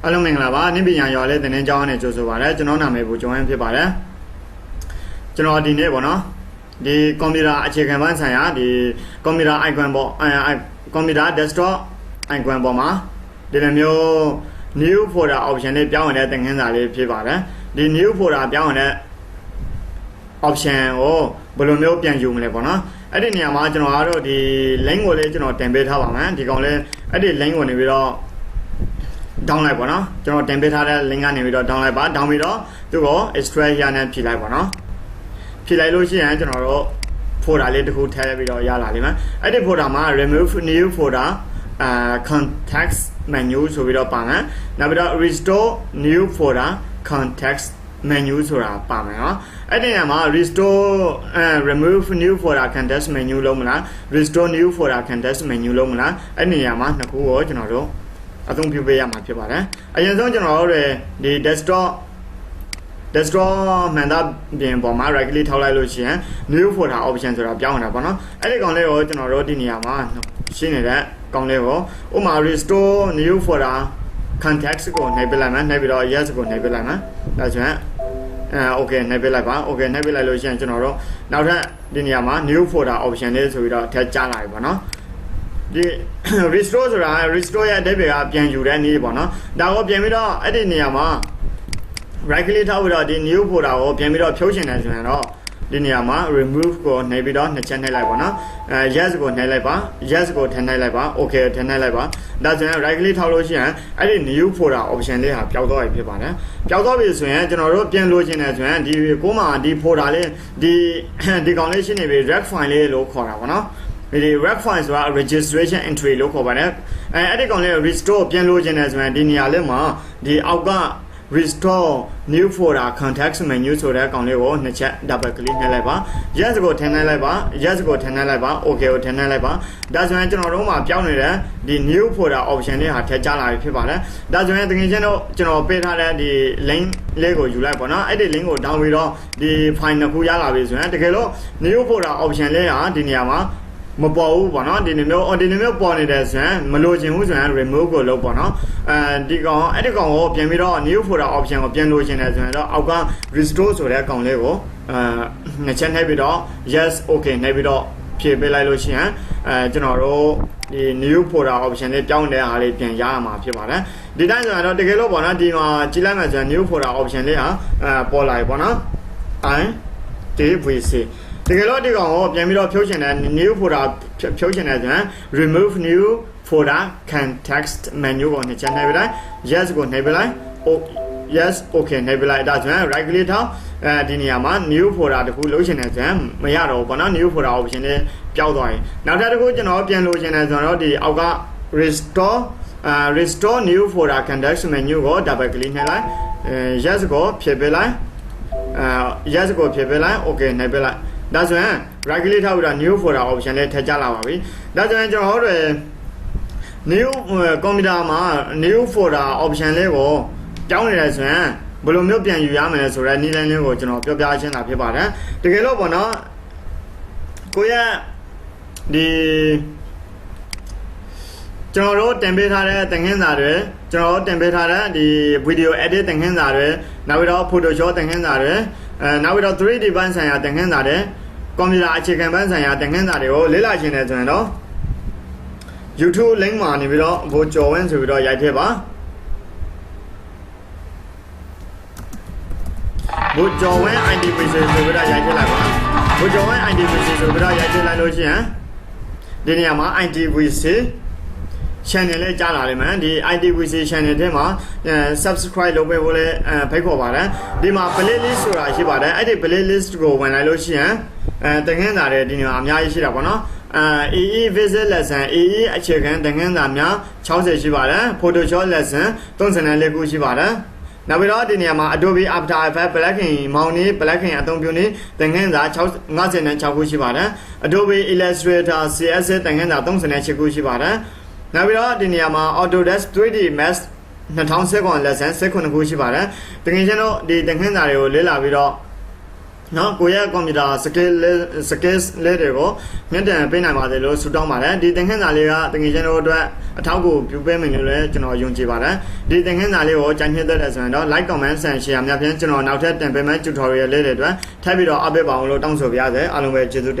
အားလုံးမင်္ဂလာပါနိပညာရော်လေးသင်တန်းကျောင်းနဲ့ကြိုဆိုပါရစေကျွန်တော်နာမည်ဘူကျော်ဝင်းဖြစ်ပါတယ်ကျွန်တော်ဒီနေ့ပေါ့နော်ဒီကွန်ပျူတာအခြေခံပိုင်းဆိုင်ရာဒီကွန်ပျူတာ icon ပေါ့ကွန်ပျူတာ desktop icon ပေါ်မှာဒီလိုမျိုး new folder option လေးပြောင်းရတဲ့သင်ခန်းစာလေးဖြစ်ပါတယ်ဒီ new folder ပြောင်းရတဲ့ option ကိုဘယ်လိုမျိုးပြန်ယူမလဲပေါ့နော်အဲ့ဒီနေရာမှာကျွန်တော်ကတော့ဒီ link ကိုလေးကျွန်တော်တင်ပေးထားပါမယ်ဒီကောင်လေးအဲ့ဒီ link ကိုနေပြီးတော့down လိုက်ပါနော်ကျွန်တော်တင်ပေးထားတဲ့ link ကနေပြီးတော့ down လိုက်ပါ down ပြီးတော့သူ့ကို extract ရနဲ့ဖြည့်လိုက်ပါနော်ဖြည့်လိုက်လို့ရှိရင်ကျွန်တော်တို့ folder လေးတစ်ခုထည့်ပြီးတော့ရလာလိမ့်မယ်အဲ့ဒီ folder မှာ remove new folder context menu ဆိုပြီးတော့ပါမယ်နောက်ပြီးတော့ restore new folder context menu ဆိုတာပါမယ်နော်အဲ့ဒီနေရာမှာ restore remove new folder context menu လုံးမလား restore new folder context menu လုံးမလားအဲ့ဒီနေရာမှာနှစ်ခုကိုကျွန်တော်တို့အသုံးပြုပေးရမှာဖြစ်ပါတယ်အရင်ဆုံးကျွန်တော်တို့ဒီ desktop မှန်တာပြင်ပေါ်မှာ right click ထောက်လိုက်လို့ရှိရင် new folder option ဆိုတာပြောင်းလာပါတော့အဲ့ဒီကောင်လေးကိုကျွန်တော်တို့ဒီနေရာမှာရှင်းနေတဲ့ကောင်လေးကိုဥပမာ restore new folder context ကိုနှိပ်ပြလိုက်မယ်နှိပ်ပြီးတော့ yes ကိုနှိပ်ပြလိုက်မယ်ဒါဆိုရင် okay နှိပ်ပြလိုက်ပါ okay နှိပ်ပြလိုက်လို့ရှိရင်ကျွန်တော်တို့နောက်ထပ်ဒီနေရာမှာ new folder option လေးဆိုပြီးတော့ထည့်ကြားလာပြီပေါ့နော်ဒီ restore ဆိုတာ restore ရဲ့အဓိပ္ပာယ်ကပြန်ယူတဲ့နည်းပေါ့နော်ဒါကိုပြန်ပြီးတော့အဲ့ဒီနေရာမှာ right click ထောက်ပြီးတော့ဒီ new folder ကိုပြန်ပြီးတော့ဖြုတ်ချင်တယ်ဆိုရင်တော့ဒီနေရာမှာ remove ကိုနှိပ်ပြီးတော့နှစ်ချက်နှိပ်လိုက်ပါနော်yes ကိုနှိပ်လိုက်ပါ yes ကိုထည့်နှိပ်လိုက်ပါ okay ထည့်နှိပ်လိုက်ပါဒါဆိုရင် right click ထောက်လို့ရှိရင်အဲ့ဒီ new folder option လေးဟာပျောက်သွားပြီဖြစ်ပါတယ်ပျောက်သွားပြီဆိုရင်ကျွန်တော်တို့ပြန်လို့ချင်တယ်ဆိုရင်ဒီကိုမှဒီ folder လေးဒီကောင်လေးရှင်းနေပြီ rec file လေးလို့ခေါ်တာပေါ့နော်ဒီ rec file ဆိုတာ registration entry လို့ခေါ်ပါတယ်အဲ့ဒီကောင်လေး restore ပြန်လို့ချင်တယ်ဆိုရင်ဒီနေရာလေးမှာဒီအောက်က restore new folder context menu ဆိုတဲ့ကောင်လေးကိုနှစ်ချက် double click နှိပ်လိုက်ပါ yes ကိုထည့်နှိပ်လိုက်ပါ yes ကိုထည့်နှိပ်လိုက်ပါ okay ကိုထည့်နှိပ်လိုက်ပါဒါဆိုရင်ကျွန်တော်တို့မှာပြောင်းနေတဲ့ဒီ new folder option လေးဟာထည့်ကြလာပြီဖြစ်ပါတယ်ဒါဆိုရင်တကယ်ချင်းတော့ကျွန်တော်ပေးထားတဲ့ဒီ link လေးကိုယူလိုက်ပါနော်အဲ့ဒီ link ကို down ပြီးတော့ဒီ file နှစ်ခုရလာပြီဆိုရင်တကယ်လို့ new folder option လေးဟာဒီနေရာမှာမပေါ်ဘူးပေါ့နော်ဒီလိုမျိုးပေါ်နေတယ်ဆိုရင်မလိုချင်ဘူးဆိုရင် remove ကိုလုပ်ပေါ့နော်အဲ့ဒီကောင်ကိုပြန်ပြီးတော့ new folder option ကိုပြန်လိုချင်တယ်ဆိုရင်တော့အောက်က restore ဆိုတဲ့ကောင်လေးကိုနှစ်ချက်နှိပ်ပြီးတော့ yes okay နှိပ်ပြီးတော့ဖြည့်ပေးလိုက်လို့ရှိရင်ကျွန်တော်တို့ဒီ new folder option လေးပြောင်းတဲ့အားလေးပြန်ရရမှာဖြစ်ပါတယ်ဒီတိုင်းဆိုရင်တော့တကယ်လို့ပေါ့နော်ဒီမှာကြည့်လိုက်မှဆိုရင် new folder option လေးဟာပေါ်လာပြီပေါ့နော် MITDCတကယ်လို့ဒီကောင်ကိုပြန်ပြီးတော့ဖြုတ်ချင်တဲ့ new folder ဖြုတ်ချင်တဲ့ဆိုရင် remove new folder context menu ကိုနှိပ်ချက်နှိပ်ပြလိုက် yes ကိုနှိပ်ပြလိုက် yes okay နှိပ်ပြလိုက်ဒါဆိုရင် right click ထောက်ဒီနေရာမှာ new folder တခုလုပ်ချင်တယ်ဆိုရင်မရတော့ဘူးပေါ့နော် new folder option လေးပျောက်သွားပြီနောက်ထပ်တစ်ခုကျွန်တော်ပြန်လုပ်ချင်တယ်ဆိုတော့ဒီအောက်က restore new folder context menu ကို double click နှိပ်လိုက်yes ကိုဖြည့်ပြလိုက်yes ကိုဖြည့်ပြလိုက် okay နှိပ်ပြလိုက်ဒါဆိုရင် right click ထောက်ပြီးတော့ new folder option လေးထည့်ကြလာပါပြီဒါဆိုရင်ကျွန်တော်တို့ new computer မှာ new folder option လေးကိုပြောင်းနေတယ်ဆိုရင်ဘယ်လိုမျိုးပြန်ယူရမလဲဆိုတဲ့နည်းလမ်းလေးကိုကျွန်တော်ပြောပြချင်တာဖြစ်ပါတယ်တကယ်လို့ပေါ့နော်ကိုရဒီကျွန်တော်တို့တင်ပေးထားတဲ့သင်ခန်းစာတွေကျွန်တော်တို့တင်ပေးထားတဲ့ဒီ video edit သင်ခန်းစာတွေနောက်ပြီးတော့ Photoshop သင်ခန်းစာတွေနောက်ပြီးတော့ 3D ဘန်းဆိုင်ရာသင်ခန်းစာတွေကွန်ပျူတာအခြေခံဘန်းဆိုင်ရာသင်ခန်းစာတွေကိုလေ့လာချင်တယ်ဆိုရင်တော့ YouTube link မှာနေပြီးတော့ Bo Kyaw Win ဆိုပြီးတော့ရိုက်ထည့်ပါ Bo Kyaw Win IDPC ဆိုပြီးတော့ရိုက်ထည့်လိုက်ပါ Bo Kyaw Win IDPC ဆိုပြီးတော့ရိုက်ထည့်လိုက်လို့ရှိရင်ဒီနေရာမှာ IDPC channel လေးကြားလာလိမ့်မယ်ဒီ IDPC channel ထဲမှာsubscribe လုပ်ပေးဖို့လည်းဖိတ်ခေါ်ပါတယ်ဒီမှာ playlist ဆိုတာရှိပါတယ်အဲ့ဒီ playlist ကိုဝင်လိုက်လို့ရှိရင်သင်ခန်းစာတွေဒီနေရာအများကြီးရှိတာပေါ့နော်EE visit lesson EE အခြေခံသင်ခန်းစာများ60ရှိပါတယ် Photoshop lesson 34ခုရှိပါတယ်နောက်ပြီးတော့ဒီနေရာမှာ Adobe After Effects plugin မောင်နေ plugin အသုံးပြုနေသင်ခန်းစာ56ခုရှိပါတယ် Adobe Illustrator CSS သင်ခန်းစာ38ခုရှိပါတယ်နောက်ပြီးတော့ဒီနေရာမှာ Autodesk 3D Max 2019 lesson 19ခုရှိပါတယ်တကယ်ချင်းတော့ဒီသင်ခန်းစာတွေကိုလေ့လာပြီးတော့ နော်ကိုရဲ့ကွန်ပျူတာစကေးလေးတွေကိုမြင့်တင်ပေးနိုင်ပါတယ်လို့ဆုတောင်းပါတယ်ဒီသင်ခန်းစာလေးကတကယ်ချင်းတို့အတွက်အထောက်အကူပြုပေးမယ်လို့လည်းကျွန်တော်ယုံကြည်ပါတယ်ဒီသင်ခန်းစာလေးကိုကြိုက်နှစ်သက်တဲ့ဆိုရင်တော့ like comment and share များဖြင့်ကျွန်တော်နောက်ထပ်တင်ပေးမယ့် tutorial လေးတွေအတွက်ထပ်ပြီးတော့ update ပါအောင်လို့တောင်းဆိုပါရစေအားလုံးပဲကျေးဇူးတင်